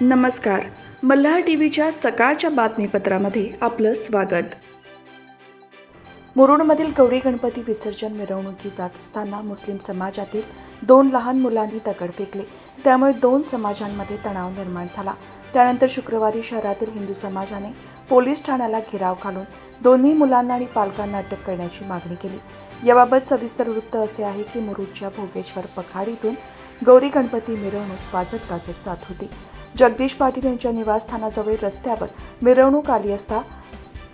नमस्कार. मल्हार टीव्हीच्या सकाळच्या बातमीपत्रामध्ये आपलं स्वागत. मुरुडमधील गौरी गणपती विसर्जन मिरवणुकी जात असताना मुस्लिम समाजातील 2 लहान मुलांनी दगड फेकले. त्यामुळे 2 समाजांमध्ये तणाव निर्माण झाला. त्यानंतर शुक्रवारी शहरातील हिंदू समाजाने पोलीस ठाण्याला घेराव घालून दोन्ही मुलांना आणि पालकांना अटक करण्याची मागणी केली. याबाबत सविस्तर वृत्त असे आहे की मुरुडच्या भोगेश्वर पखाडीतून गौरी गणपती मिरवणूक वाजत गाजत जात होती. जगदीश पाटील यांच्या निवासस्थानाजवळ रस्त्यावर मिरवणूक आली असता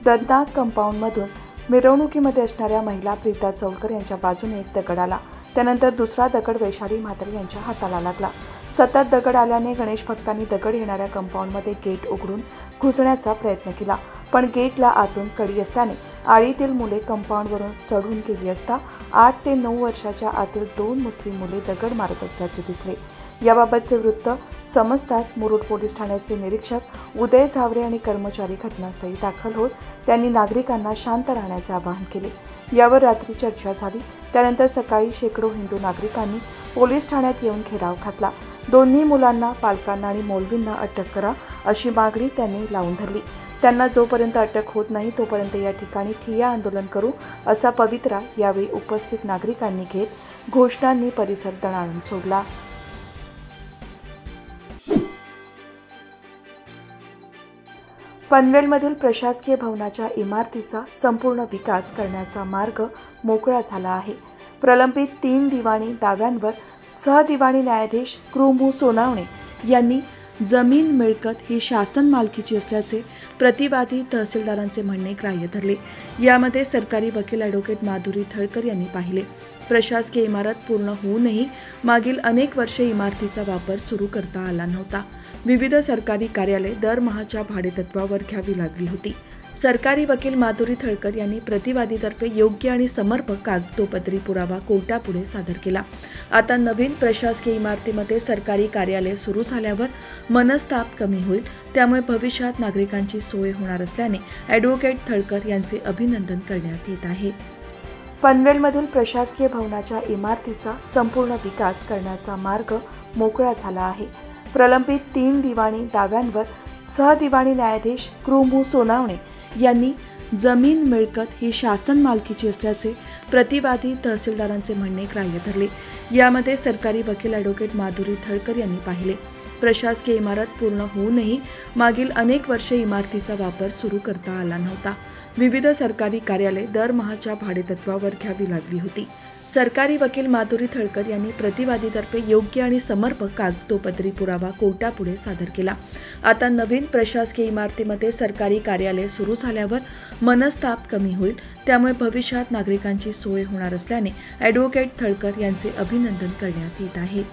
दंता कंपाऊंडमधून मिरवणुकीमध्ये असणाऱ्या महिला प्रीता चौलकर यांच्या बाजूने एक दगड आला. त्यानंतर दुसरा दगड वैशाली म्हात्रे यांच्या हाताला लागला. सतत दगड आल्याने गणेश भक्तांनी दगड येणाऱ्या कंपाऊंडमध्ये गेट उघडून घुसण्याचा प्रयत्न केला, पण गेटला आतून कडी असल्याने आळीतील मुले कंपाऊंडवरून चढून गेली असता 8 ते 9 वर्षाच्या आतील 2 मुस्लिम मुले दगड मारत असल्याचे दिसले. याबाबतचे वृत्त समजताच मुरुड पोलीस ठाण्याचे निरीक्षक उदय झावरे आणि कर्मचारी घटनास्थळी दाखल होत त्यांनी नागरिकांना शांत राहण्याचे आवाहन केले. यावर रात्री चर्चा झाली. त्यानंतर सकाळी शेकडो हिंदू नागरिकांनी पोलीस ठाण्यात येऊन घेराव घातला. दोन्ही मुलांना, पालकांना आणि मौलवींना अटक करा अशी मागणी त्यांनी लावून धरली. त्यांना जोपर्यंत अटक होत नाही तोपर्यंत या ठिकाणी ठिय्या आंदोलन करू असा पवित्रा यावेळी उपस्थित नागरिकांनी घेत घोषणांनी परिसर दणाणून सोडला. पनवेलमधील प्रशासकीय भवनाच्या इमारतीचा संपूर्ण विकास करण्याचा मार्ग मोकळा झाला आहे. प्रलंबित 3 दिवाणी दाव्यांवर सहदिवाणी न्यायाधीश कृ. सोनावणे यांनी जमीन मिळकत ही शासन मालकीची असल्याचे प्रतिवादी तहसीलदारांचे म्हणणे ग्राह्य धरले. यामध्ये सरकारी वकील ॲडव्होकेट माधुरी थळकर यांनी पाहिले. प्रशासकीय इमारत पूर्ण होऊनही मागील अनेक वर्षे इमारतीचा वापर सुरू करता आला नव्हता. विविध सरकारी कार्यालय दरमहाच्या भाडेतत्वावर घ्यावी लागली होती. सरकारी वकील माधुरी थळकर यांनी प्रतिवादीतर्फे योग्य आणि समर्पक कागदोपत्री पुरावा कोर्टापुढे सादर केला. आता नवीन प्रशासकीय इमारतीमध्ये सरकारी कार्यालय सुरू झाल्यावर मनस्ताप कमी होईल, त्यामुळे भविष्यात नागरिकांची सोय होणार असल्याने ॲडव्होकेट थळकर यांचे अभिनंदन करण्यात येत आहे. पनवेलमधील प्रशासकीय भवनाच्या इमारतीचा संपूर्ण विकास करण्याचा मार्ग मोकळा झाला आहे. प्रलंबित 3 दिवाणी दाव्यांवर सहदिवाणी न्यायाधीश कृ. सोनावणे यांनी जमीन मिळकत ही शासन मालकीची असल्याचे प्रतिवादी तहसीलदारांचे म्हणणे ग्राह्य धरले. यामध्ये सरकारी वकील ॲडव्होकेट माधुरी थळकर यांनी पाहिले. प्रशासकीय इमारत पूर्ण होऊनही मागील अनेक वर्षे इमारतीचा वापर सुरू करता आला नव्हता. विविध सरकारी कार्यालय दरमहाच्या भाडेतत्वावर घ्यावी लागली होती. सरकारी वकील माधुरी थळकर यांनी प्रतिवादीतर्फे योग्य आणि समर्पक कागदोपत्री पुरावा कोर्टापुढे सादर केला. आता नवीन प्रशासकीय इमारतीमध्ये सरकारी कार्यालय सुरू झाल्यावर मनस्ताप कमी होईल, त्यामुळे भविष्यात नागरिकांची सोय होणार असल्याने ॲडव्होकेट थळकर यांचे अभिनंदन करण्यात येत आहे.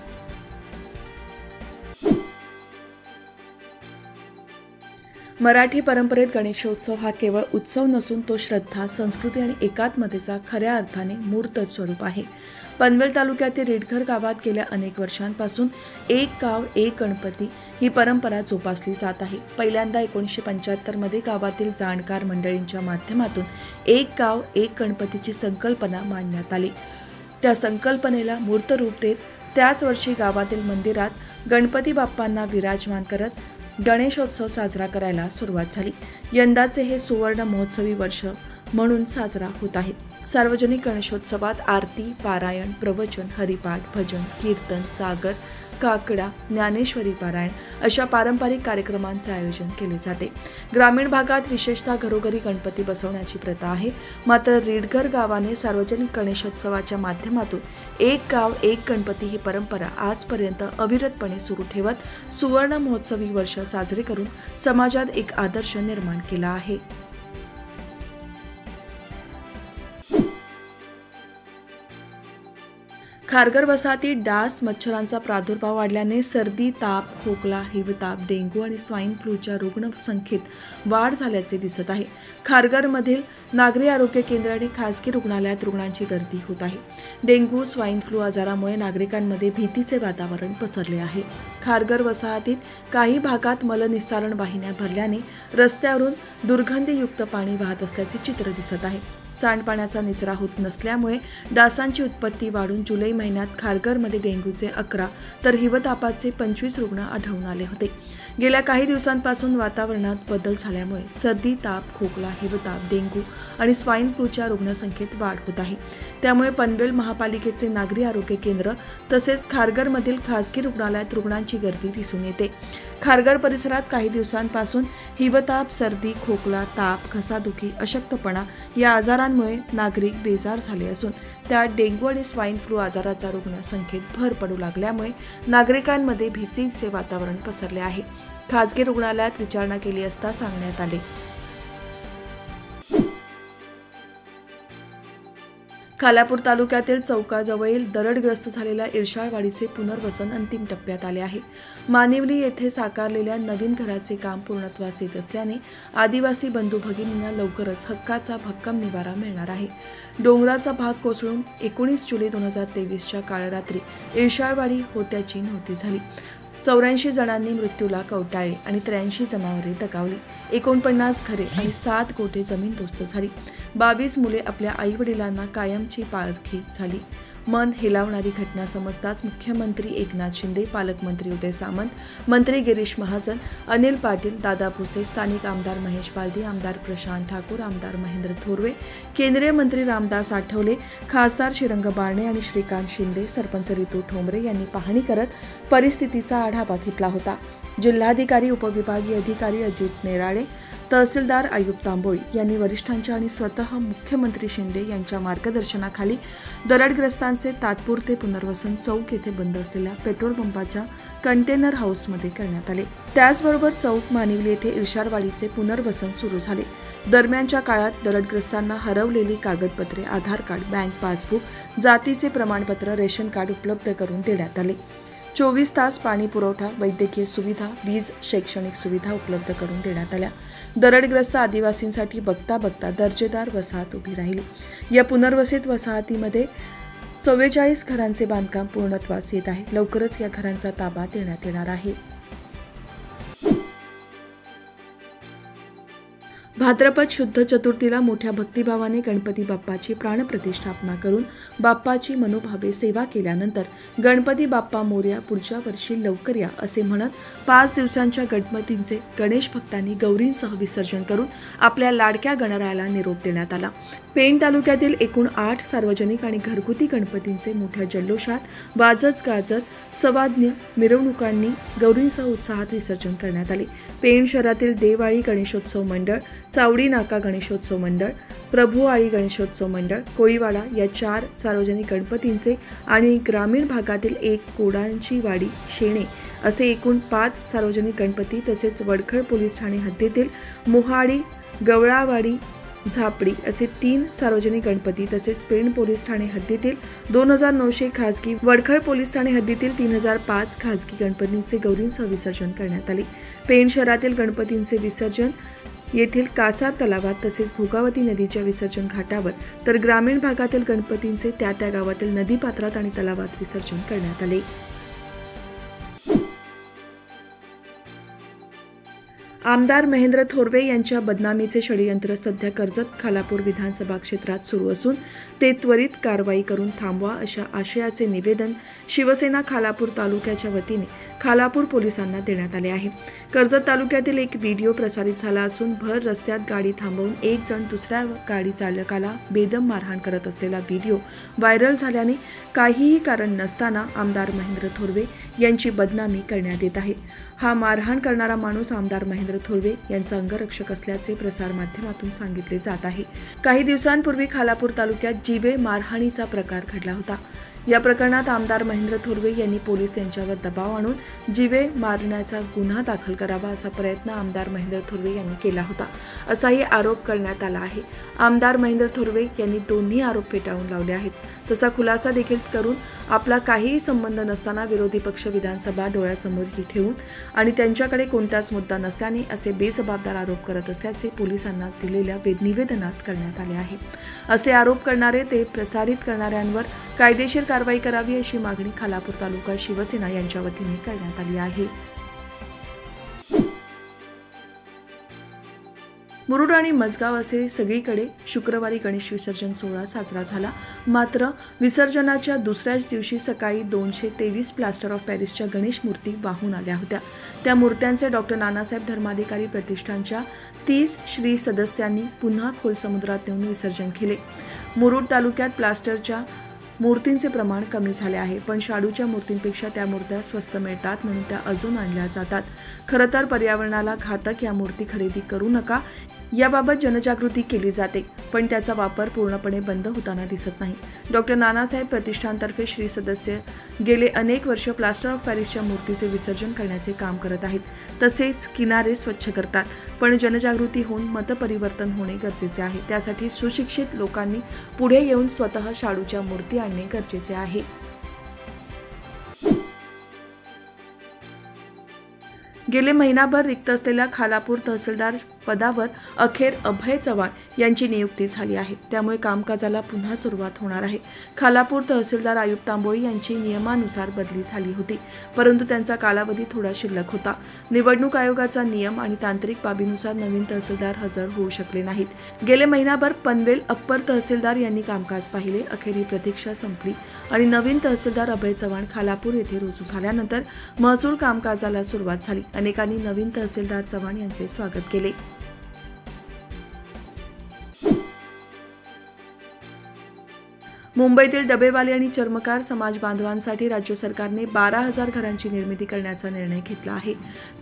मराठी परंपरेत गणेशोत्सव हा केवळ उत्सव नसून तो श्रद्धा, संस्कृती आणि एकात्मतेचा खऱ्या अर्थाने मूर्त स्वरूप आहे. पनवेल तालुक्यातील रेडघर गावात गेल्या अनेक वर्षांपासून एक गाव एक गणपती ही परंपरा जोपासली जात आहे. पहिल्यांदा 1975 मध्ये गावातील जाणकार मंडळींच्या माध्यमातून एक गाव एक गणपतीची संकल्पना मांडण्यात आली. त्या संकल्पनेला मूर्त रूप देत त्याच वर्षी गावातील मंदिरात गणपती बाप्पांना विराजमान करत गणेशोत्सव साजरा करायला सुरुवात झाली. यंदाचे हे सुवर्ण महोत्सवी वर्ष म्हणून साजरा होत आहे. सार्वजनिक गणेशोत्सवात आरती, पारायण, प्रवचन, हरिपाठ, भजन, कीर्तन, सागर, काकडा, ज्ञानेश्वरी पारायण अशा पारंपरिक कार्यक्रमांचे आयोजन केले जाते. ग्रामीण भागात विशेषतः घरोघरी गणपती बसवण्याची प्रथा आहे. मात्र रेडघर गावाने सार्वजनिक गणेशोत्सवाच्या माध्यमातून एक गाव एक गणपती ही परंपरा आजपर्यंत अविरतपणे सुरू ठेवत सुवर्ण महोत्सवी वर्ष साजरे करून समाजात एक आदर्श निर्माण केला आहे. खारघर वसाहतीत डास, मच्छरांचा प्रादुर्भाव वाढल्याने सर्दी, ताप, खोकला, हिवताप, डेंग्यू आणि स्वाईन फ्लूच्या रुग्ण संख्येत वाढ झाल्याचे दिसत आहे. खारघरमधील नागरी आरोग्य केंद्र आणि खासगी रुग्णालयात रुग्णांची गर्दी होत आहे. डेंग्यू, स्वाईन फ्लू आजारामुळे नागरिकांमध्ये भीतीचे वातावरण पसरले आहे. खारघर वसाहतीत काही भागात मलनिस्सारण वाहिन्या भरल्याने रस्त्यावरून दुर्गंधीयुक्त पाणी वाहत असल्याचे चित्र दिसत आहे. सांडपाण्याचा निचरा होत नसल्यामुळे डासांची उत्पत्ती वाढून जुलै महिन्यात खारघरमध्ये डेंग्यूचे 11 तर हिवतापाचे 25 रुग्ण आढळून आले होते. गेल्या काही दिवसांपासून वातावरणात बदल झाल्यामुळे सर्दी, ताप, खोकला, हिवताप, डेंग्यू आणि स्वाईन फ्लूच्या रुग्णसंख्येत वाढ होत आहे. त्यामुळे पनवेल महापालिकेचे नागरी आरोग्य केंद्र तसेच खारघरमधील खासगी रुग्णालयात रुग्णांची गर्दी दिसून येते. खारघर परिसरात काही दिवसांपासून हिवताप, सर्दी, खोकला, ताप, घसादुखी, अशक्तपणा या आजारांमुळे नागरिक बेजार झाले असून त्यात डेंग्यू आणि स्वाईन फ्लू आजाराचा रुग्णसंख्येत भर पडू लागल्यामुळे नागरिकांमध्ये भीतीचे वातावरण पसरले आहे. खासगी रुग्णालयात विचारणा केली असता सांगण्यात आले, खालापूर तालुक्यातील चौकाजवळील दरडग्रस्त झालेल्या इर्शाळवाडीचे पुनर्वसन अंतिम टप्प्यात आले आहे. मानिवली येथे साकारलेल्या नवीन घराचे काम पूर्णत्वास येत असल्याने आदिवासी बंधू भगिनींना लवकरच हक्काचा भक्कम निवारा मिळणार आहे. डोंगराचा भाग कोसळून 19 जुलै 2023च्या काळरात्री इर्शाळवाडी होत्याची नोंद झाली. 84 जणांनी मृत्यूला कवटाळले आणि 83 जनावरे दगावली. 49 घरे आणि 7 गोठे जमीनदोस्त झाली. 22 मुले आपल्या आईवडिलांना कायमची पारखी झाली. मन हेलावणारी घटना समजताच मुख्यमंत्री एकनाथ शिंदे, पालकमंत्री उदय सामंत, मंत्री गिरीश महाजन, अनिल पाटील, दादा भुसे, स्थानिक आमदार महेश बालदी, आमदार प्रशांत ठाकूर, आमदार महेंद्र थोरवे, केंद्रीय मंत्री रामदास आठवले, खासदार श्रीरंग बारणे आणि श्रीकांत शिंदे, सरपंच रितू ठोंबरे यांनी पाहणी करत परिस्थितीचा आढावा घेतला होता. जिल्हाधिकारी, उपविभागीय अधिकारी अजित नेराळे, तहसीलदार आयुब तांबोळी यांनी वरिष्ठांच्या आणि स्वतः मुख्यमंत्री शिंदे यांच्या मार्गदर्शनाखाली दरडग्रस्तांचे तात्पुरते पुनर्वसन चौक येथे बंद असलेल्या पेट्रोल पंपाच्या कंटेनर हाऊसमध्ये करण्यात आले. त्याचबरोबर चौक मानिवली येथे इर्शाळवाडीचे पुनर्वसन सुरू झाले. दरम्यानच्या काळात दरडग्रस्तांना हरवलेली कागदपत्रे, आधार कार्ड, बँक पासबुक, जातीचे प्रमाणपत्र, रेशन कार्ड उपलब्ध करून देण्यात आले. 24 तास पाणी पुरवठा, वैद्यकीय सुविधा, वीज, शैक्षणिक सुविधा उपलब्ध करून देण्यात आल्या. दरडग्रस्त आदिवासींसाठी बघता बघता दर्जेदार वसाहत उभी राहिली. या पुनर्वसित वसाहतीमध्ये 44 घरांचे बांधकाम पूर्णत्वास येत आहे. लवकरच या घरांचा ताबा देण्यात येणार आहे. भाद्रपद शुद्ध चतुर्थीला मोठ्या भक्तिभावाने गणपती बाप्पाची प्राणप्रतिष्ठापना करून बाप्पाची मनोभावे सेवा केल्यानंतर गणपती बाप्पा मोरया, पुढच्या वर्षी लवकर या असे म्हणत 5 दिवसांच्या गणपतींचे गणेश भक्तांनी गौरींसह विसर्जन करून आपल्या लाडक्या गणरायाला निरोप देण्यात आला. पेण तालुक्यातील एकूण 8 सार्वजनिक आणि घरगुती गणपतींचे मोठ्या जल्लोषात वाजत गाजत सवाद्य मिरवणुकांनी गौरींसह उत्साहात विसर्जन करण्यात आले. पेण शहरातील देवआळी गणेशोत्सव मंडळ, चावडी नाका गणेशोत्सव मंडळ, प्रभुआळी गणेशोत्सव मंडळ, कोळीवाडा या 4 सार्वजनिक गणपतींचे आणि ग्रामीण भागातील 1 कोडांची वाडी शेणे असे एकूण 5 सार्वजनिक गणपती तसेच वडखळ पोलीस ठाणे हद्दीतील मोहाडी, गवळावाडी, झापडी असे 3 सार्वजनिक गणपती तसेच पेण पोलीस ठाणे हद्दीतील 2900 खासगी, वडखळ पोलीस ठाणे हद्दीतील 3005 खासगी गणपतींचे गौरींसह विसर्जन करण्यात आले. पेण शहरातील गणपतींचे विसर्जन येथील कासार तलावात तसेच भोगावती नदीच्या विसर्जन घाटावर तर ग्रामीण भागातील गणपतींचे त्या गावातील नदीपात्रात आणि तलावात विसर्जन करण्यात आले. आमदार महेंद्र थोरवे यांच्या बदनामीचे षडयंत्र सध्या कर्जत खालापूर विधानसभा क्षेत्रात सुरू असून ते त्वरित कारवाई करून थांबवा अशा आशयाचे निवेदन शिवसेना खालापूर तालुक्याच्या वतीने खालापूर पोलिसांना देण्यात आले आहे. कर्जत तालुक्यातील एक व्हिडिओ प्रसारित झाला असून भर रस्त्यात गाडी थांबवून एक जण दुसऱ्या गाडी चालकाला बेदम मारहाण करत असलेला व्हिडिओ व्हायरल झाल्याने काहीही कारण नसताना आमदार महेंद्र थोरवे यांची बदनामी करण्यात येत आहे. हा मारहाण करणारा माणूस आमदार महेंद्र थोरवे यांचा अंगरक्षक असल्याचे प्रसारमाध्यमातून सांगितले जात आहे. काही दिवसांपूर्वी खालापूर तालुक्यात जीवे मारहाणीचा प्रकार घडला होता. या प्रकरणात आमदार महेंद्र थोरवे यांनी पोलीस यांच्यावर दबाव आणून जीवे मारण्याचा गुन्हा दाखल करावा असा प्रयत्न आमदार महेंद्र थोरवे यांनी केला होता असाही आरोप करण्यात आला आहे. आमदार महेंद्र थोरवे यांनी दोन्ही आरोप फेटाळून लावले आहेत. तसा खुलासा देखील करून आपला काहीही संबंध नसताना विरोधी पक्ष विधानसभा डोळ्यासमोर ठेवून आणि त्यांच्याकडे कोणताच मुद्दा नसल्याने असे बेजबाबदार आरोप करत असल्याचे पोलिसांना दिलेल्या निवेदनात करण्यात आले आहे. असे आरोप करणारे ते प्रसारित करणाऱ्यांवर कायदेशीर कारवाई करावी अशी मागणी खालापूर तालुका शिवसेना यांच्या वतीने करण्यात आली आहे. मुरुड आणि मजगाव असे सगळीकडे शुक्रवारी गणेश विसर्जन सोहळा साजरा झाला. मात्र विसर्जनाच्या दुसऱ्याच दिवशी सकाळी 223 प्लास्टर ऑफ पॅरिसच्या गणेश मूर्ती वाहून आल्या होत्या. त्या मूर्त्यांचे डॉक्टर नानासाहेब धर्माधिकारी प्रतिष्ठानच्या 30 श्री सदस्यांनी पुन्हा खोल समुद्रात नेऊन विसर्जन केले. मुरुड तालुक्यात प्लास्टरच्या मूर्तींचे प्रमाण कमी झाले आहे, पण शाडूच्या मूर्तींपेक्षा त्या मूर्त्या स्वस्त मिळतात म्हणून त्या अजून आणल्या जातात. खरं तर पर्यावरणाला घातक या मूर्ती खरेदी करू नका याबाबत जनजागृती केली जाते, पण त्याचा वापर पूर्णपणे बंद होताना दिसत नाही. डॉक्टर नानासाहेब प्रतिष्ठानतर्फे श्री सदस्य गेले अनेक वर्ष प्लास्टर ऑफ पॅरिसच्या मूर्तीचे विसर्जन करण्याचे काम करत आहेत. तसेच किनारे स्वच्छ करतात, पण जनजागृती होऊन मतपरिवर्तन होणे गरजेचे आहे. त्यासाठी सुशिक्षित लोकांनी पुढे येऊन स्वतः शाडूच्या मूर्ती आणणे गरजेचे आहे. गेले महिनाभर रिक्त असलेल्या खालापूर तहसीलदार पदावर अखेर अभय चव्हाण यांची नियुक्ती झाली आहे. त्यामुळे कामकाजाला पुन्हा सुरुवात होणार आहे. खालापूर तहसीलदार आयुब तांबोळी यांची नियमानुसार बदली झाली होती, परंतु त्यांचा कालावधी थोडा शिल्लक होता. निवडणूक आयोगाचा नियम आणि तांत्रिक बाबीनुसार नवीन तहसीलदार हजर होऊ शकले नाहीत. गेले महिनाभर पनवेल अप्पर तहसीलदार यांनी कामकाज पाहिले. अखेर ही प्रतीक्षा संपली आणि नवीन तहसीलदार अभय चव्हाण खालापूर येथे रुजू झाल्यानंतर महसूल कामकाजाला सुरुवात झाली. अनेकांनी नवीन तहसीलदार चव्हाण यांचे स्वागत केले. मुंबईतील डबेवाले आणि चर्मकार समाज बांधवांसाठी राज्य सरकारने 12,000 घरांची निर्मिती करण्याचा निर्णय घेतला आहे.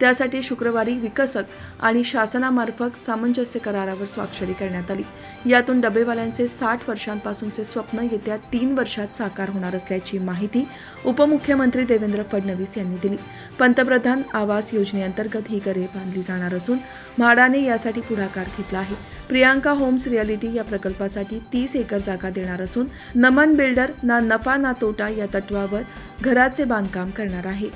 त्यासाठी शुक्रवारी विकसक आणि शासनामार्फत सामंजस्य करारावर स्वाक्षरी करण्यात आली. यातून डबेवाल्यांचे 60 वर्षांपासूनचे स्वप्न येत्या 3 वर्षात साकार होणार असल्याची माहिती उपमुख्यमंत्री देवेंद्र फडणवीस यांनी दिली. पंतप्रधान आवास योजनेअंतर्गत ही घरे बांधली जाणार असून म्हाडाने यासाठी पुढाकार घेतला आहे. प्रियांका होम्स रिअलिटी या प्रकल्पासाठी 30 एकर जागा देणार असून नमन बिल्डर ना नफा ना तोटा या तत्वावर घराचे बांधकाम करणार आहे.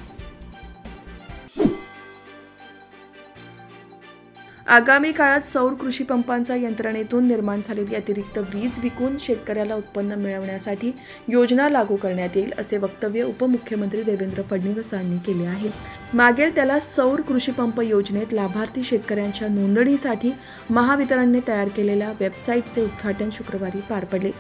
आगामी काळात सौर कृषी पंपांच्या यंत्रणेतून निर्माण झालेली अतिरिक्त वीज विकून शेतकऱ्याला उत्पन्न मिळवण्यासाठी योजना लागू करण्यात येईल, असे वक्तव्य उपमुख्यमंत्री देवेंद्र फडणवीस यांनी केले आहे. मागेल त्याला सौर कृषी पंप योजनेत लाभार्थी शेतकऱ्यांच्या नोंदणीसाठी महावितरणने तयार केलेल्या वेबसाईटचे उद्घाटन शुक्रवारी पार पडले.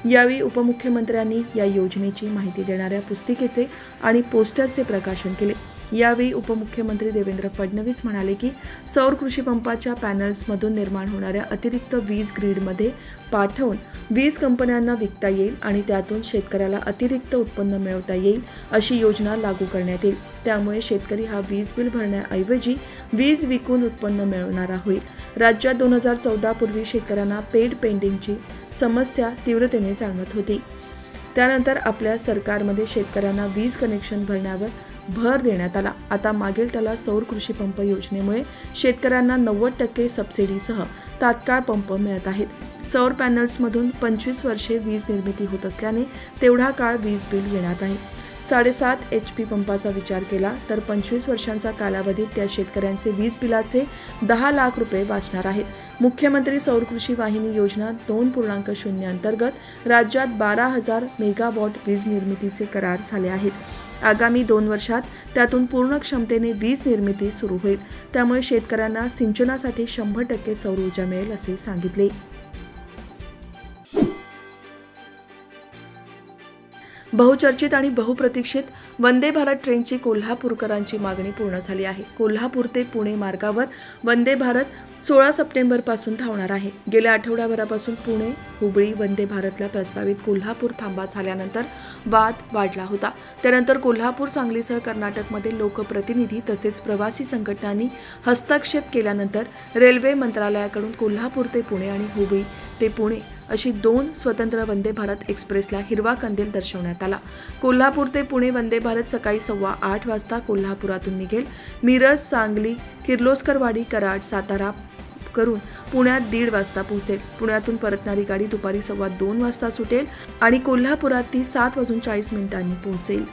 यावेळी उपमुख्यमंत्र्यांनी या योजनेची माहिती देणाऱ्या पुस्तिकेचे आणि पोस्टरचे प्रकाशन केले. यावेळी उपमुख्यमंत्री देवेंद्र फडणवीस म्हणाले की सौर कृषी पंपाच्या पॅनल्समधून निर्माण होणाऱ्या अतिरिक्त वीज ग्रीडमध्ये पाठवून वीज कंपन्यांना विकता येईल आणि त्यातून शेतकऱ्याला अतिरिक्त उत्पन्न मिळवता येईल अशी योजना लागू करण्यात येईल. त्यामुळे शेतकरी हा वीज बिल भरण्याऐवजी वीज विकून उत्पन्न मिळवणारा होईल. राज्यात 2014 पूर्वी शेतकऱ्यांना पेड पेंडिंगची समस्या तीव्रतेने जाणवत होती. त्यानंतर आपल्या सरकारमध्ये शेतकऱ्यांना वीज कनेक्शन भरण्यावर भर देण्यात आला. आता मागेल त्याला सौर कृषी पंप योजनेमुळे शेतकऱ्यांना 90% सबसिडीसह तात्काळ पंप मिळत आहेत. सौर पॅनल्समधून 25 वर्षे वीज निर्मिती होत असल्याने तेवढा काळ वीज बिल येणार नाही. 7.5 HP पंपाचा विचार केला तर 25 वर्षांचा कालावधीत त्या शेतकऱ्यांचे वीज बिलाचे 10 लाख रुपये वाचणार आहेत. मुख्यमंत्री सौर कृषी वाहिनी योजना 2.0 अंतर्गत राज्यात 12,000 मेगावॉट वीज निर्मितीचे करार झाले आहेत. आगामी 2 वर्षात त्यातून पूर्ण क्षमतेने वीज निर्मिती सुरू होईल. त्यामुळे शेतकऱ्यांना सिंचनासाठी 100% सौर ऊर्जा मिळेल असे सांगितले. बहुचर्चित आणि बहुप्रतीक्षित वंदे भारत ट्रेनची कोल्हापूरकरांची मागणी पूर्ण झाली आहे. कोल्हापूर ते पुणे मार्गावर वंदे भारत 16 सप्टेंबरपासून धावणार आहे. गेल्या आठवड्याभरापासून पुणे हुबळी वंदे भारतला प्रस्तावित कोल्हापूर थांबा झाल्यानंतर वाद वाढला होता. त्यानंतर कोल्हापूर सांगलीसह कर्नाटकमध्ये लोकप्रतिनिधी तसेच प्रवासी संघटनांनी हस्तक्षेप केल्यानंतर रेल्वे मंत्रालयाकडून कोल्हापूर ते पुणे आणि हुबळी ते पुणे अशी 2 स्वतंत्र वंदे भारत एक्सप्रेसला हिरवा कंदील दर्शवण्यात आला. कोल्हापूर ते पुणे वंदे भारत सकाळी 8:15 वाजता कोल्हापुरातून निघेल. मिरज, सांगली, किर्लोस्करवाडी, कराड, सातारा करून पुण्यात 1:30 वाजता पोहोचेल. पुण्यातून परतणारी गाडी दुपारी 2:15 वाजता सुटेल आणि कोल्हापुरात ती 7:40 पोहोचेल.